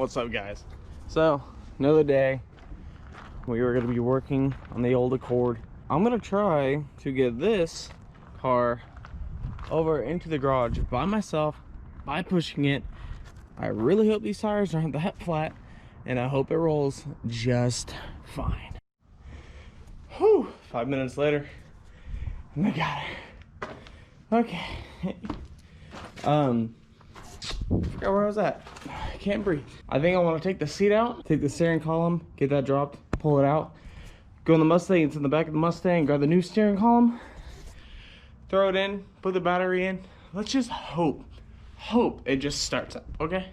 What's up, guys? So another day, we were going to be working on the old Accord. I'm going to try to get this car over into the garage by myself by pushing it. I really hope these tires aren't that flat, and I hope it rolls just fine. Whew, 5 minutes later, and I got it. Okay. Forgot where I was at. I can't breathe. I think I want to take the seat out, take the steering column, get that dropped, pull it out, go in the Mustang. It's in the back of the Mustang. Grab the new steering column, throw it in, put the battery in. Let's just hope it just starts up, okay?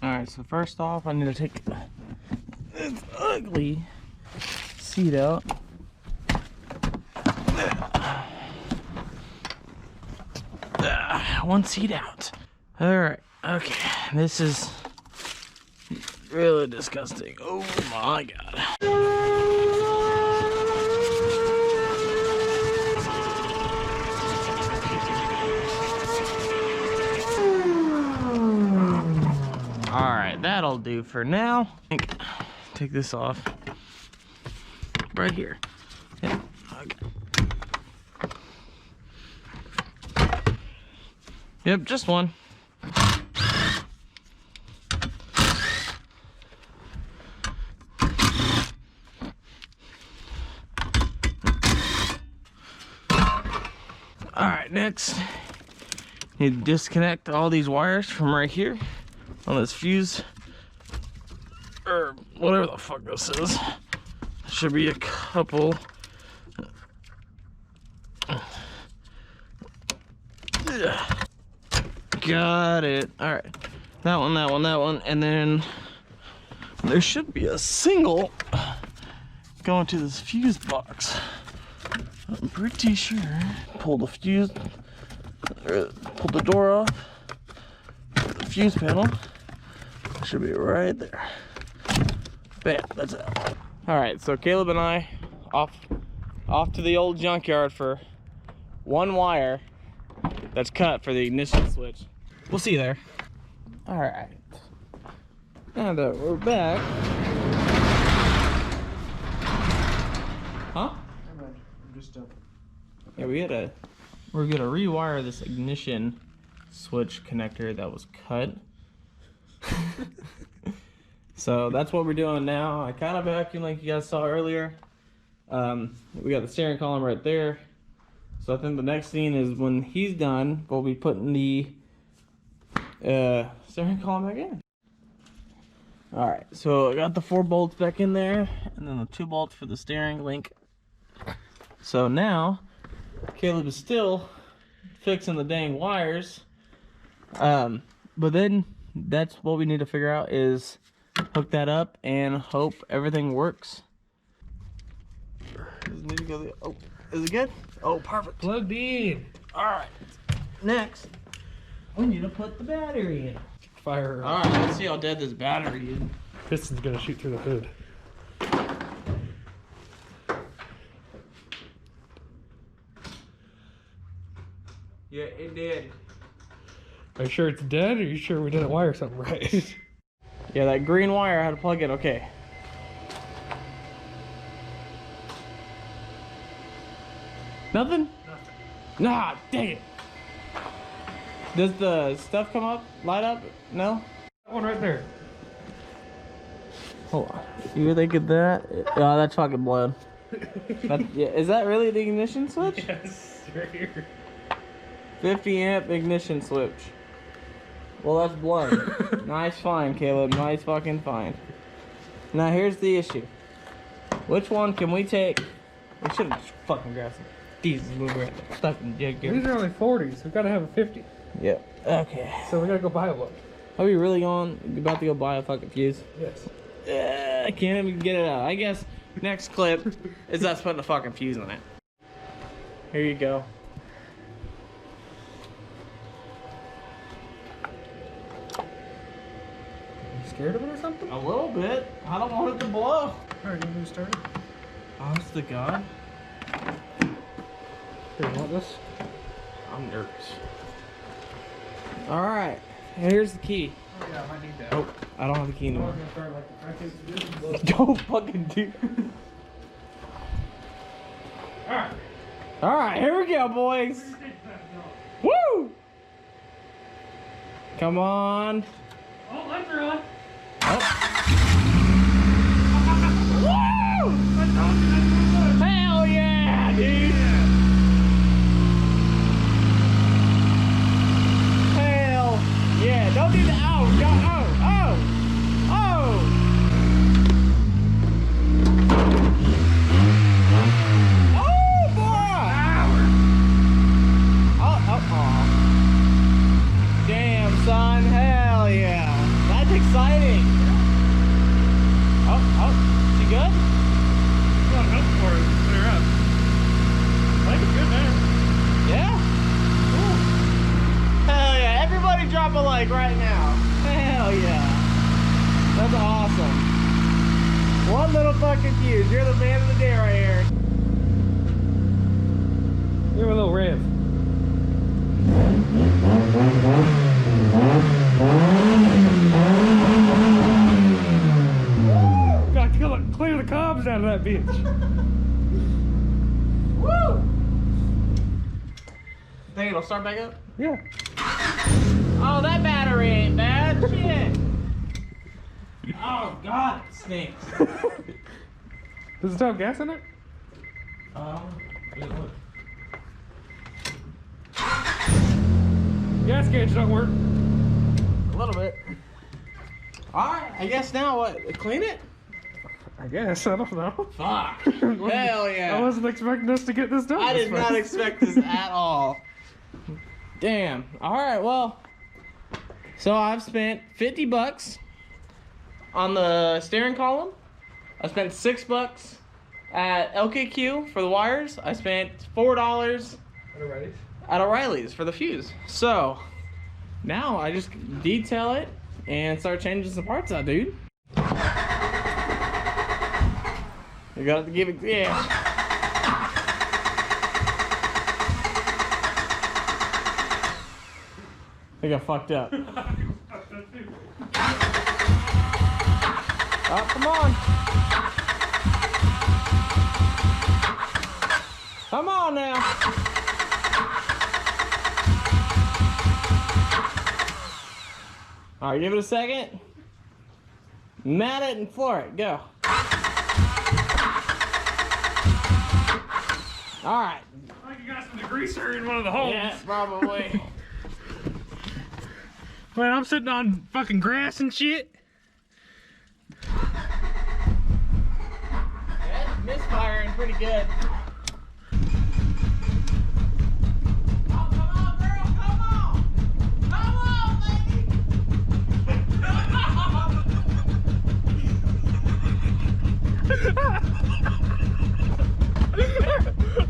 All right, so first off, I need to take this ugly seat out. One seat out. All right, okay, this is really disgusting. Oh my God. All right, that'll do for now. Take this off right here. Yeah, okay. Yep, just one. All right, next, need to disconnect all these wires from right here on this fuse, or whatever the fuck this is. Should be a couple. Got it. All right, that one, and then there should be a single going to this fuse box. I'm pretty sure. Pull the fuse, pull the door off, the fuse panel should be right there. Bam, that's it. All right, so Caleb and I off to the old junkyard for one wire that's cut for the ignition switch. We'll see you there. All right, and we're back. Huh? I'm just done. Yeah, we're gonna rewire this ignition switch connector that was cut. So that's what we're doing now. I kind of vacuumed like you guys saw earlier. We got the steering column right there. So I think the next thing is when he's done, we'll be putting the steering column back in. All right, so I got the 4 bolts back in there, and then the 2 bolts for the steering link. So now Caleb is still fixing the dang wires, but then that's what we need to figure out is hook that up and hope everything works. Oh, is it good? Oh, perfect. Plugged in. All right, next we need to put the battery in. Fire. All right, let's see how dead this battery is. Piston's gonna shoot through the hood. Yeah, it did. Are you sure it's dead, or are you sure we didn't wire something right? Yeah, that green wire, I had to plug it. Okay. Nothing? Nothing. Nah, dang it. Does the stuff come up, light up? No? That one right there. Hold on. You really get that? Oh, that's fucking blood. Yeah, is that really the ignition switch? Yes, right here. 50 amp ignition switch. Well, that's blood. Nice find, Caleb. Nice fucking find. Now, here's the issue. Which one can we take? We should have just fucking grabbed some. These move right there. Stuck in the gear. These are only 40s. We gotta have a 50. Yep. Okay. So we gotta go buy one. Are we really about to go buy a fucking fuse? Yes. I can't even get it out. I guess next clip is us putting a fucking fuse on it. Here you go. You scared of it or something? A little bit. I don't want it to blow. Alright, you want me to start it? Honest to God. Here, you want this? I'm nervous. Alright. Here's the key. Yeah, I might need that. Oh, I don't have the key I'm anymore. gonna start like the practice. Go fucking do. Alright. All right, here we go, boys. Woo! Come on. Oh, lights are on. Oh. Woo! Hell yeah, dude. Hell yeah. Don't do the oh, go, oh. Oh, boy. Oh. Damn, son. Hell yeah. That's exciting. Oh, she good? Not enough for it. Put her up. I think it's good there. Yeah? Ooh. Hell yeah. Everybody drop a like right now. Hell yeah. That's awesome. One little fucking fuse. You're the man of the day right here. Give her a little rev. Gotta clear the cobs out of that bitch. Woo! Think it'll start back up? Yeah. Oh, that battery ain't bad. Shit. Oh, God, it stinks. Does it have gas in it? Gas gauge don't work. A little bit. Alright, I guess now what? Clean it? I guess. I don't know. Fuck. Hell yeah. I wasn't expecting us to get this done. I this did not fast. expect this at all. Damn. Alright, well. So I've spent $50 on the steering column. I spent $6 at LKQ for the wires. I spent $4 at O'Reilly's for the fuse. So now I just detail it and start changing some parts out, dude. You gotta give it, yeah. I think I fucked up. Oh, come on. Come on now. All right, give it a second. Mat it and floor it. Go. All right. I think you got some degreaser in one of the holes. Yeah, probably. Man, I'm sitting on fucking grass and shit. Yeah, it's misfiring pretty good. Oh, come on, girl, come on! Come on, baby!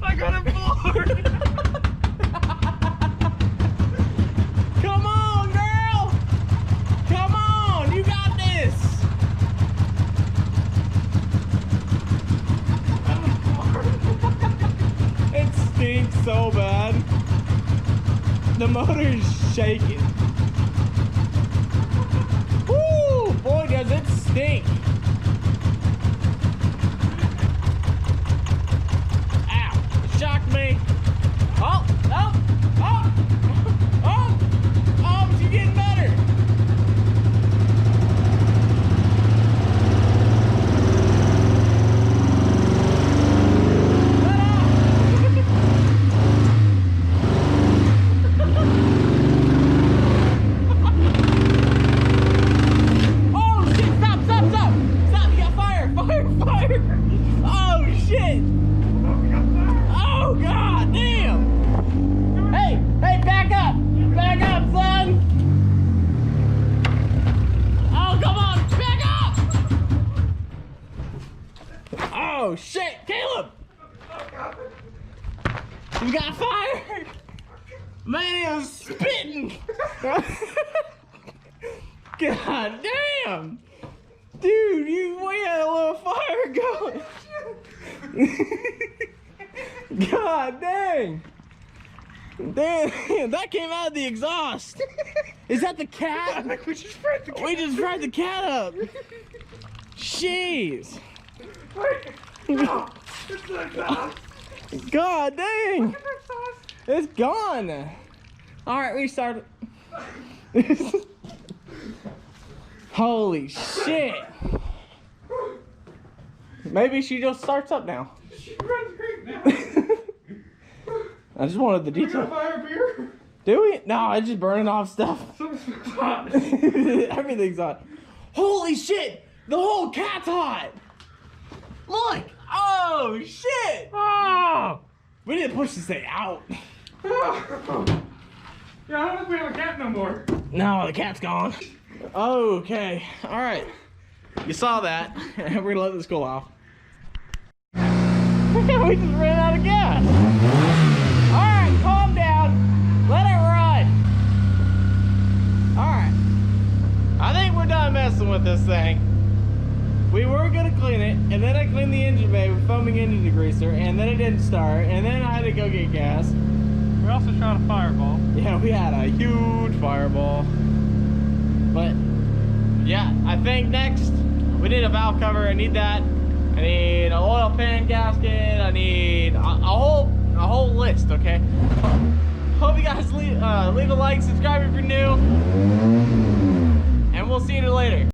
I got it floored. Come on, girl! Come on, you got this! It stinks so bad. The motor's shaking. Woo! Boy, does it stink. Ow! It shocked me. Oh! Oh! Oh! Oh! Oh, but you're getting better. Oh shit, stop, stop, stop! Stop, you got fire, fire, fire! Oh shit! Oh god damn! Hey, hey, back up! Back up, son! Oh, come on, back up! Oh shit, Caleb! You got fire! Man, is spitting! God damn! Dude, we had a little fire going. God dang! Damn, that came out of the exhaust. Is that the cat? I think we just fried the cat. We just fried the cat up. Jeez. Wait. No, it's the exhaust. God dang. It's the exhaust. It's gone. All right, restart it. Holy shit. Maybe she just starts up now. She runs great now. I just wanted the We got detail. fire beer. Do we? No, I just burning off stuff. Something's hot. Everything's hot. Holy shit! The whole cat's hot! Look! Oh shit! Oh. We didn't push this thing out. Yeah, I don't think we have a cat no more. No, the cat's gone. Okay, alright. You saw that. We're gonna let this go off. We just ran out of gas. Alright, calm down. Let it run. Alright. I think we're done messing with this thing. We were gonna clean it, and then I cleaned the engine bay with foaming engine degreaser, and then it didn't start, and then I had to go get gas. We also shot a fireball. Yeah, we had a huge fireball. But yeah, I think next we need a valve cover. I need that. I need an oil pan gasket. I need a whole list. Okay. Hope you guys leave a like, subscribe if you're new, and we'll see you later.